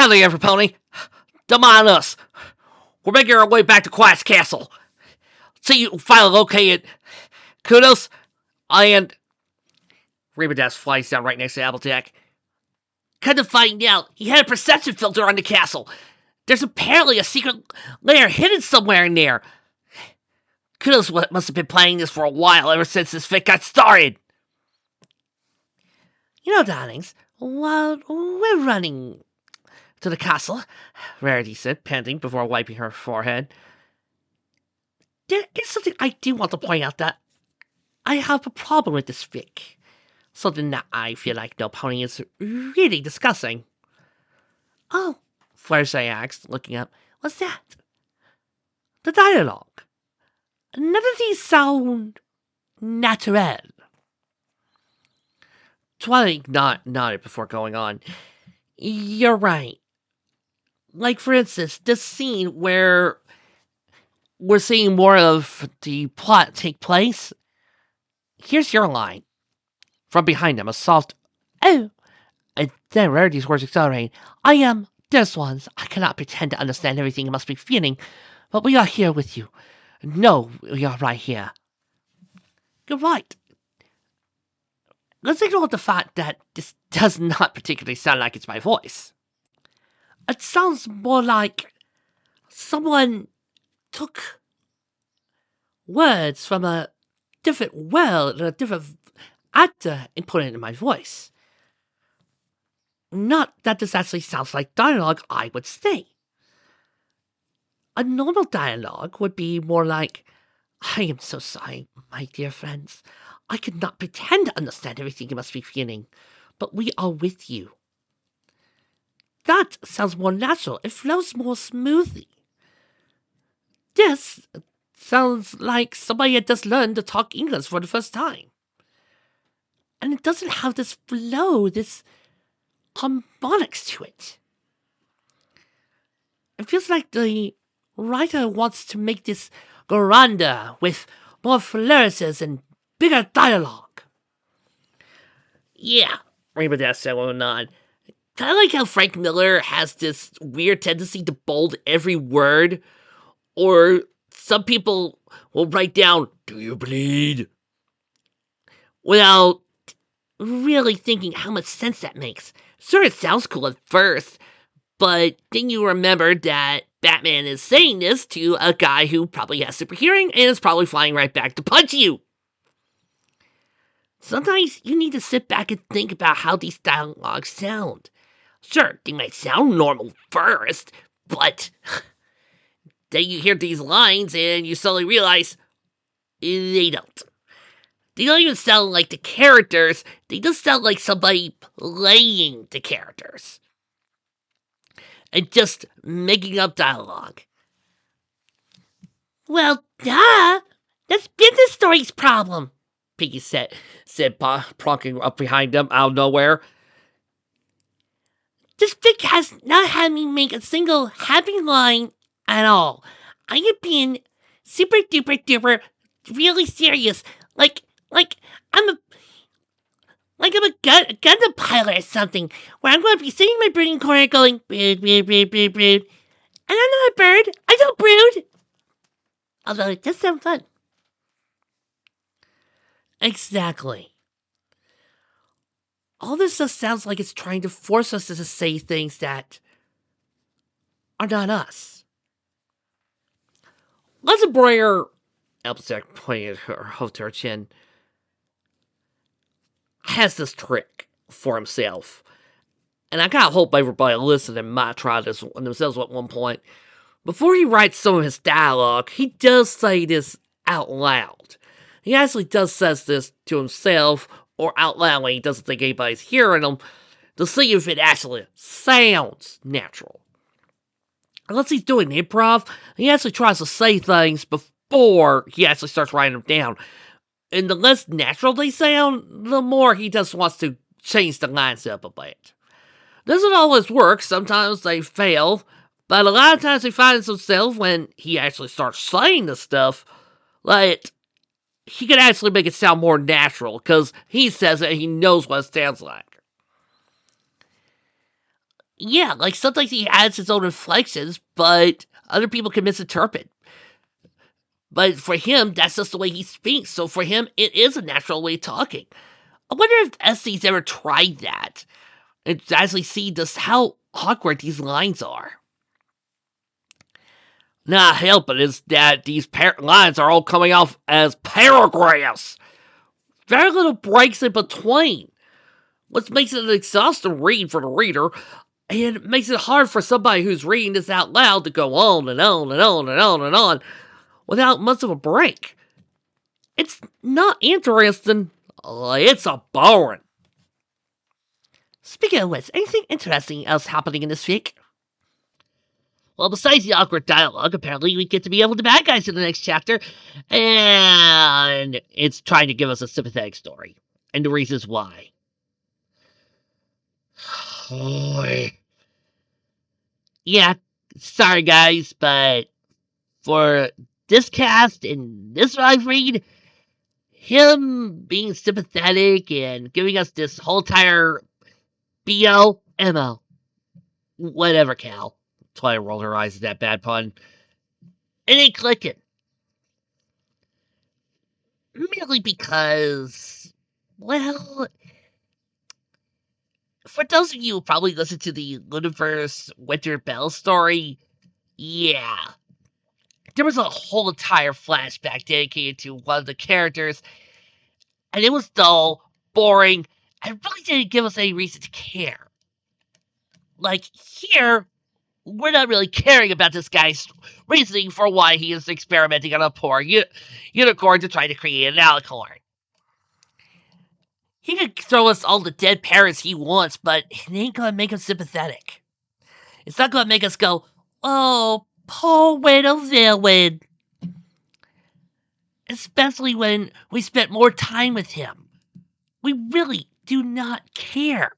Howdy, every pony. Come on us. We're making our way back to Quiet's Castle. See you finally located Kudos and Rebadas flies down right next to Applejack. Come to find out, he had a perception filter on the castle. There's apparently a secret lair hidden somewhere in there. Kudos must have been playing this for a while ever since this fic got started. You know, darlings, while we're running to the castle, Rarity said, panting before wiping her forehead, there is something I do want to point out that I have a problem with this fic. Something that I feel like no pony is really discussing. Oh, Fluttershy asked, looking up. What's that? The dialogue. None of these sound natural. Twilight nodded before going on. You're right. Like, for instance, this scene where we're seeing more of the plot take place. Here's your line. From behind him, a soft, oh, and then Rarity's words accelerating. I am this ones. I cannot pretend to understand everything you must be feeling, but we are here with you. No, we are right here. You're right. Let's ignore the fact that this does not particularly sound like it's my voice. It sounds more like someone took words from a different world, a different actor, and put it in my voice. Not that this actually sounds like dialogue, I would say. A normal dialogue would be more like, I am so sorry, my dear friends. I could not pretend to understand everything you must be feeling, but we are with you. That sounds more natural. It flows more smoothly. This sounds like somebody had just learned to talk English for the first time. And it doesn't have this flow, this harmonics to it. It feels like the writer wants to make this grander with more flourishes and bigger dialogue. Yeah, Rainbow Dash said with a nod. Kind of like how Frank Miller has this weird tendency to bold every word, or some people will write down, do you bleed? Without really thinking how much sense that makes. Sure, it sounds cool at first, but then you remember that Batman is saying this to a guy who probably has super hearing and is probably flying right back to punch you. Sometimes you need to sit back and think about how these dialogues sound. Sure, they might sound normal first, but then you hear these lines and you suddenly realize they don't. They don't even sound like the characters, they just sound like somebody playing the characters. And just making up dialogue. Well, duh! That's been the story's problem, Piggy said plonking up behind him out of nowhere. This fic has not had me make a single happy line at all. I am being super duper duper really serious. Like I'm a Gundam pilot or something, where I'm going to be sitting in my brooding corner going, brood, brood, brood, brood, brood. And I'm not a bird, I don't brood. Although it does sound fun. Exactly. All this just sounds like it's trying to force us to say things that are not us. Leslie Breuer, Applejack pointed her to her chin, has this trick for himself. And I kind of hope everybody listening might try this themselves at one point. Before he writes some of his dialogue, he does say this out loud. He actually does says this to himself or out loud when he doesn't think anybody's hearing him to see if it actually sounds natural. Unless he's doing improv, he actually tries to say things before he actually starts writing them down. And the less natural they sound, the more he just wants to change the lines up a bit. Doesn't always work, sometimes they fail, but a lot of times he finds himself when he actually starts saying this stuff, like, he can actually make it sound more natural, because he says it, he knows what it sounds like. Yeah, like sometimes he adds his own inflections, but other people can misinterpret. But for him, that's just the way he speaks. So for him, it is a natural way of talking. I wonder if Essie's ever tried that and actually see just how awkward these lines are. Not helping is that these lines are all coming off as paragraphs. Very little breaks in between, which makes it an exhausting read for the reader, and it makes it hard for somebody who's reading this out loud to go on and on and on and on and on without much of a break. It's not interesting. It's a boring. Speaking of which, anything interesting else happening in this week? Well, besides the awkward dialogue, apparently we get to be able to bad guys in the next chapter, and it's trying to give us a sympathetic story and the reasons why. Yeah, sorry guys, but for this cast and this live read, him being sympathetic and giving us this whole entire BO, MO, whatever, Cal. Twilight rolled her eyes at that bad pun. It ain't clicking. Merely because, well, for those of you who probably listened to the Lucifer's Winter Bell story, yeah. There was a whole entire flashback dedicated to one of the characters, and it was dull, boring, and really didn't give us any reason to care. Like, here, we're not really caring about this guy's reasoning for why he is experimenting on a poor unicorn to try to create an alicorn. He could throw us all the dead parents he wants, but it ain't gonna make him sympathetic. It's not gonna make us go, oh, poor little villain. Especially when we spent more time with him. We really do not care.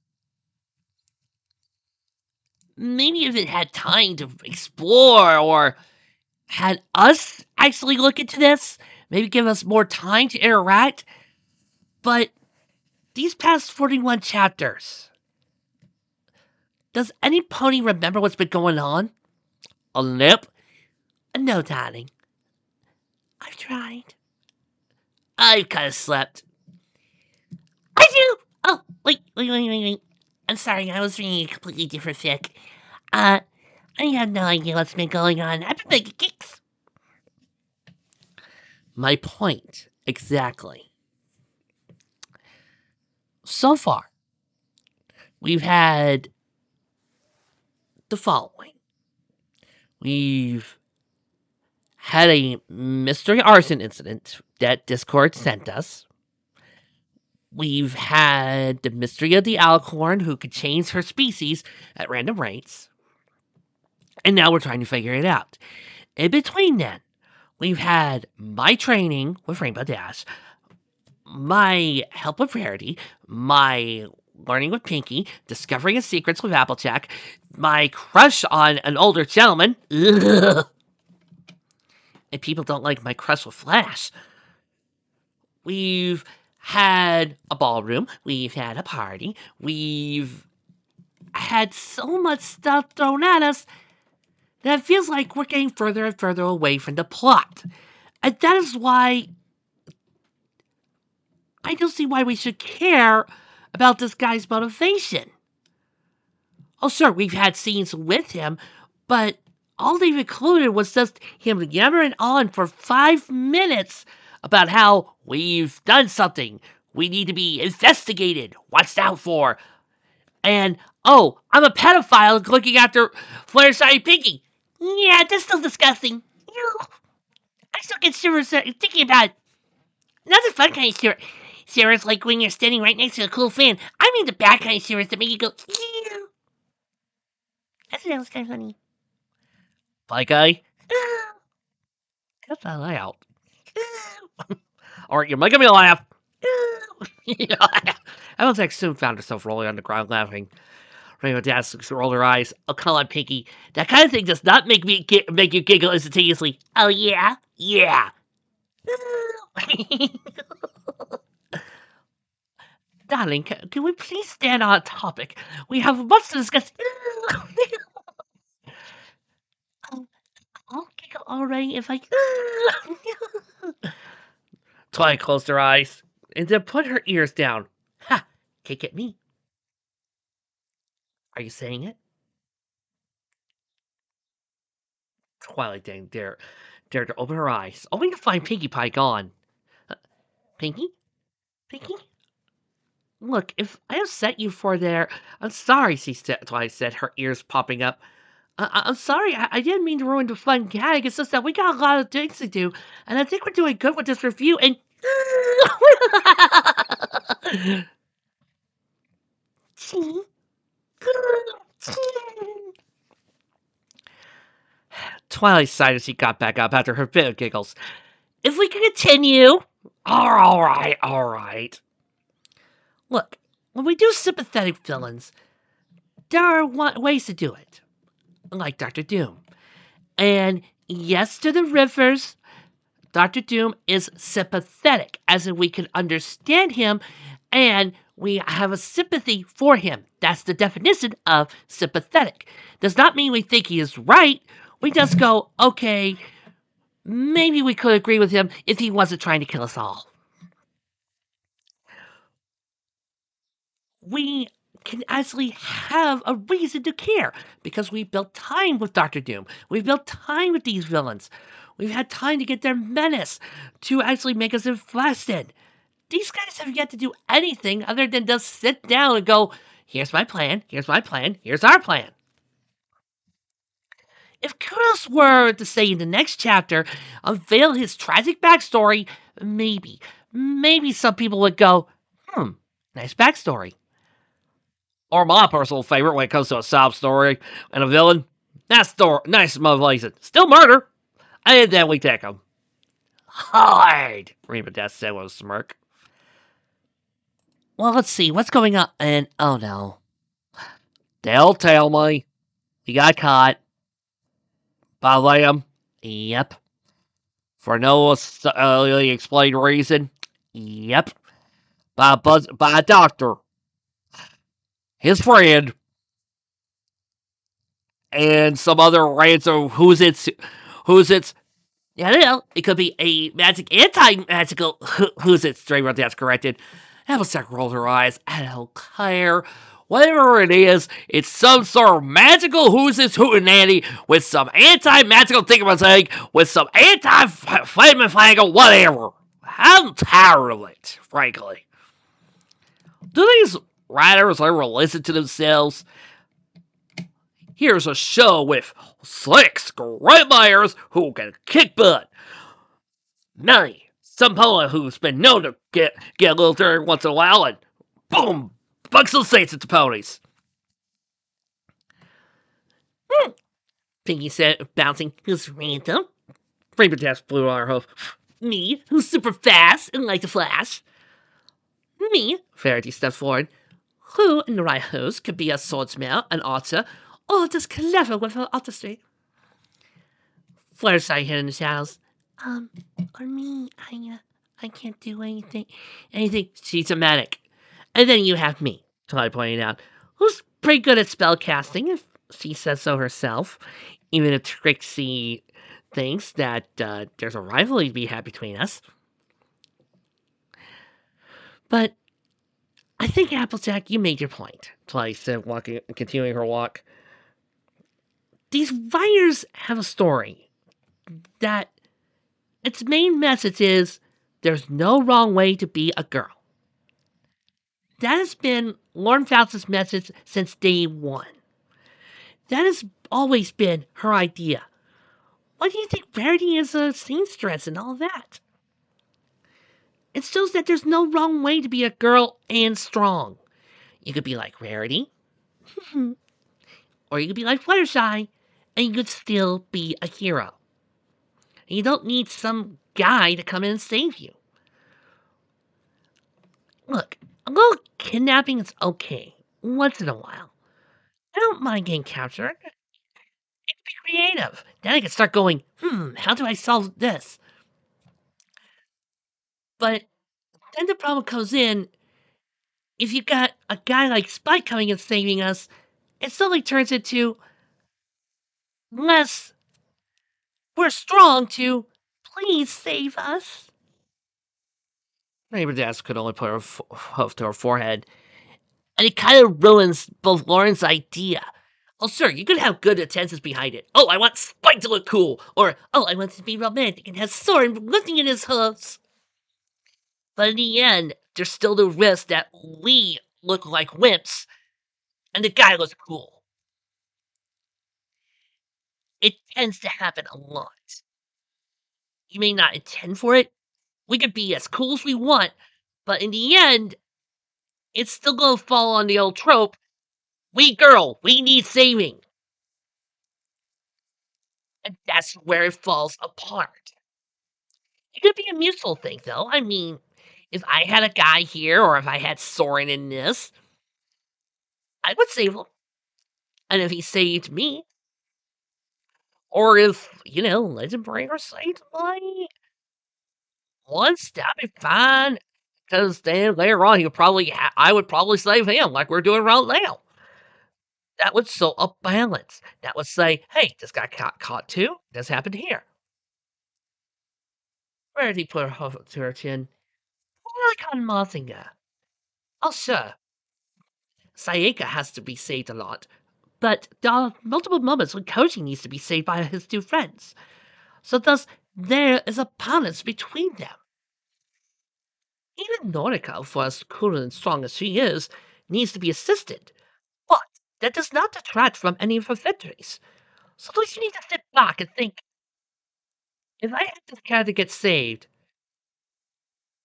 Maybe if it had time to explore or had us actually look into this, maybe give us more time to interact. But these past 41 chapters, does any pony remember what's been going on? A lip? No, darling. I've tried. I've kind of slept. I do! Oh, wait. I'm sorry, I was reading a completely different fic. I have no idea what's been going on. I've been making kicks. My point, exactly. So far, we've had the following. We've had a mystery arson incident that Discord sent us. We've had the mystery of the alicorn who could change her species at random rates. And now we're trying to figure it out. In between then, we've had my training with Rainbow Dash, my help with Rarity, my learning with Pinky, discovering his secrets with Applejack, my crush on an older gentleman. Ugh. And people don't like my crush with Flash. We've had a ballroom. We've had a party. We've had so much stuff thrown at us that it feels like we're getting further and further away from the plot. And that is why I don't see why we should care about this guy's motivation. Oh, sure, we've had scenes with him, but all they've included was just him yammering on for 5 minutes about how we've done something. We need to be investigated, watched out for. And, oh, I'm a pedophile looking after Fluttershy Pinky. Yeah, that's still disgusting. I still get shivers thinking about it. Not the fun kind of shivers like when you're standing right next to a cool fan. I mean the bad kind of shivers that make you go, ew. I thought that was kind of funny. Bye, guy. Cut that out. Or you're making me laugh. Alex soon found herself rolling on the ground laughing. Rainbow Dash rolled her eyes. Oh, come on, Pinky. That kind of thing does not make you giggle instantaneously. Oh, yeah? Yeah. Darling, can we please stand on topic? We have much to discuss. I'll giggle already if I. Twilight closed her eyes and then put her ears down. Ha! Can't get me. Are you saying it? Twilight didn't dare to open her eyes, only to find Pinkie Pie gone. Pinkie? Pinkie? Look, if I upset you for there, I'm sorry, Twilight said, her ears popping up. I'm sorry, I didn't mean to ruin the fun gag. It's just that we got a lot of things to do, and I think we're doing good with this review, and... Twilight sighed as he got back up after her fit of giggles. If we can continue... All right. Look, when we do sympathetic villains, there are ways to do it. Like Dr. Doom. And yes to the Rivers, Dr. Doom is sympathetic, as in we can understand him and we have a sympathy for him. That's the definition of sympathetic. Does not mean we think he is right. We just go, okay, maybe we could agree with him if he wasn't trying to kill us all. We can actually have a reason to care because we built time with Dr. Doom. We've built time with these villains. We've had time to get their menace to actually make us invested. These guys have yet to do anything other than just sit down and go, here's my plan, here's our plan. If Kudos were to say in the next chapter, unveil his tragic backstory, maybe some people would go, nice backstory. Or my personal favorite when it comes to a sob story and a villain, that story, nice motivation. Still murder, and then we take him. Hide, Reba Death said with a smirk. Well, let's see, what's going on? And, oh no. They'll tell me. He got caught. By Liam. Yep. For no explained reason. Yep. By a doctor. His friend. And some other ransom who's it's. Yeah, you know, it could be a anti-magical who's it. Straight that's corrected. Applejack rolled her eyes. I don't care. Whatever it is, it's some sort of magical who's this hootenanny with some anti-magical thingamajig with some anti-flamingle whatever. I'm tired of it, frankly. Do these writers ever listen to themselves? Here's a show with slick scrapmeyers who can kick butt. Me, some poet who's been known to get a little dirty once in a while, and boom, bunch of saints at the ponies. Pinkie said, bouncing. Who's random? Rainbow Dash blew on her hoof. Me, who's super fast and like to flash. Me, Verity stepped forward. Who, in the right hose, could be a swordsman, an archer, or just clever with her artistry. Fluttershy hid in the shadows. Or me, I can't do anything. She's a medic. And then you have me, Twilight pointed out, who's pretty good at spell casting, if she says so herself. Even if Trixie thinks that there's a rivalry to be had between us. But I think, Applejack, you made your point, Twilight said, continuing her walk. These writers have a story that its main message is there's no wrong way to be a girl. That has been Lauren Faust's message since day one. That has always been her idea. Why do you think Verity is a seamstress and all that? It shows that there's no wrong way to be a girl and strong. You could be like Rarity, or you could be like Fluttershy, and you could still be a hero. And you don't need some guy to come in and save you. Look, a little kidnapping is okay, once in a while. I don't mind getting captured. It could be creative. Then I could start going, how do I solve this? But then the problem comes in, if you got a guy like Spike coming and saving us, it suddenly turns into less we're strong to please save us. Neighbor Dash could only put her hoof to her forehead, and it kind of ruins both Lauren's idea. Oh, sure, you could have good intentions behind it. Oh, I want Spike to look cool, or oh, I want to be romantic and have Soren lifting in his hoofs. But in the end, there's still the risk that we look like wimps, and the guy looks cool. It tends to happen a lot. You may not intend for it. We could be as cool as we want, but in the end, it's still gonna fall on the old trope. We girl, we need saving. And that's where it falls apart. It could be a mutual thing, though. I mean, if I had a guy here, or if I had Soren in this, I would save him. And if he saved me, or if, Legend Bringer saved my once, that'd be fine. Because then later on, I would probably save him, like we're doing right now. That would so up balance. That would say, hey, this guy got caught too. This happened here. Where did he put her hoof to her chin? Like on Mazinga. Oh, sure. Sayaka has to be saved a lot. But there are multiple moments when Koji needs to be saved by his two friends. So thus, there is a balance between them. Even Norika, for as cool and strong as she is, needs to be assisted. But that does not detract from any of her victories. Sometimes you need to sit back and think, if I had this character get saved,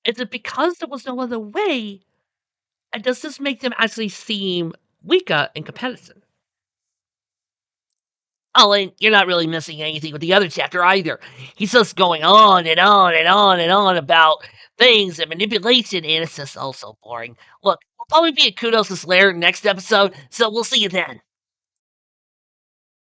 is it because there was no other way? And does this make them actually seem weaker in comparison? Oh, and you're not really missing anything with the other chapter either. He's just going on and on and on and on about things and manipulation, and it's just also boring. Look, we'll probably be at Kudos' Lair next episode, so we'll see you then.